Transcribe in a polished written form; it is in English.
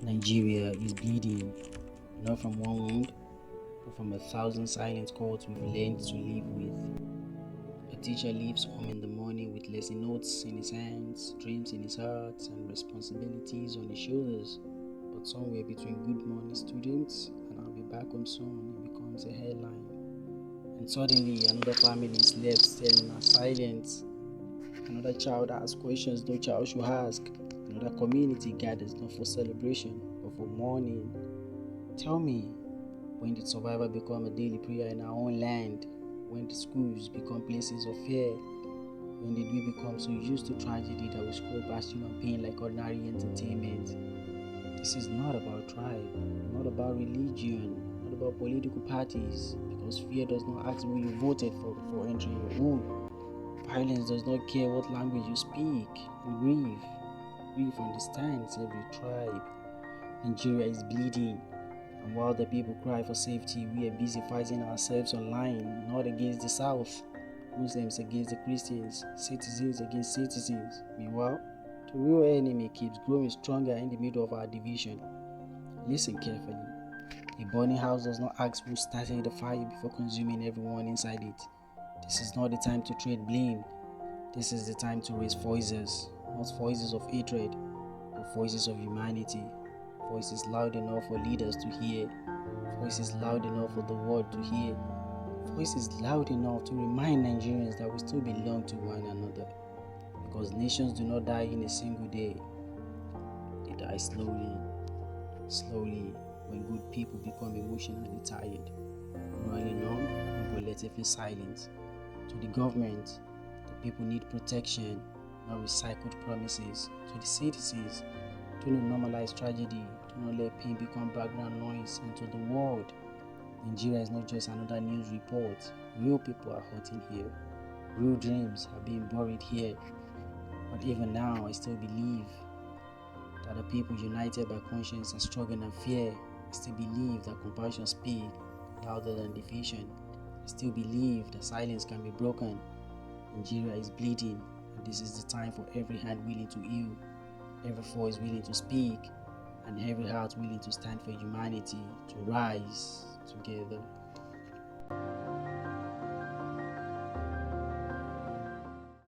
Nigeria is bleeding, not from one wound, but from 1,000 silent calls we've learned to live with. A teacher leaves home in the morning with lesson notes in his hands, dreams in his heart, and responsibilities on his shoulders. But somewhere between good morning students and I'll be back home soon, it becomes a headline. And suddenly, another family is left staring at silence. Another child asks questions no child should ask. Another community gathers not for celebration, but for mourning. Tell me, when did survival become a daily prayer in our own land? When did schools become places of fear? When did we become so used to tragedy that we scroll past human pain like ordinary entertainment? This is not about tribe, not about religion, not about political parties, because fear does not ask who you voted for before entering your home. Violence does not care what language you speak. And grief understands every tribe. Nigeria is bleeding, and while the people cry for safety, we are busy fighting ourselves online, not against the South, Muslims against the Christians, citizens against citizens. Meanwhile, the real enemy keeps growing stronger in the middle of our division. Listen carefully. A burning house does not ask who started the fire before consuming everyone inside it. This is not the time to trade blame. This is the time to raise voices, not voices of hatred, but voices of humanity. Voices loud enough for leaders to hear. Voices loud enough for the world to hear. Voices loud enough to remind Nigerians that we still belong to one another. Because nations do not die in a single day. They die slowly, slowly, when good people become emotionally tired. Running on, relatively silent. To the government, the people need protection, not recycled promises. To the citizens, do not normalize tragedy. Do not let pain become background noise. And to the world, Nigeria is not just another news report. Real people are hurting here. Real dreams are being buried here. But even now, I still believe that the people united by conscience and struggle and fear. I still believe that compassion speaks louder than division. I still believe that silence can be broken. Nigeria is bleeding, and this is the time for every hand willing to heal, every voice willing to speak, and every heart willing to stand for humanity to rise together.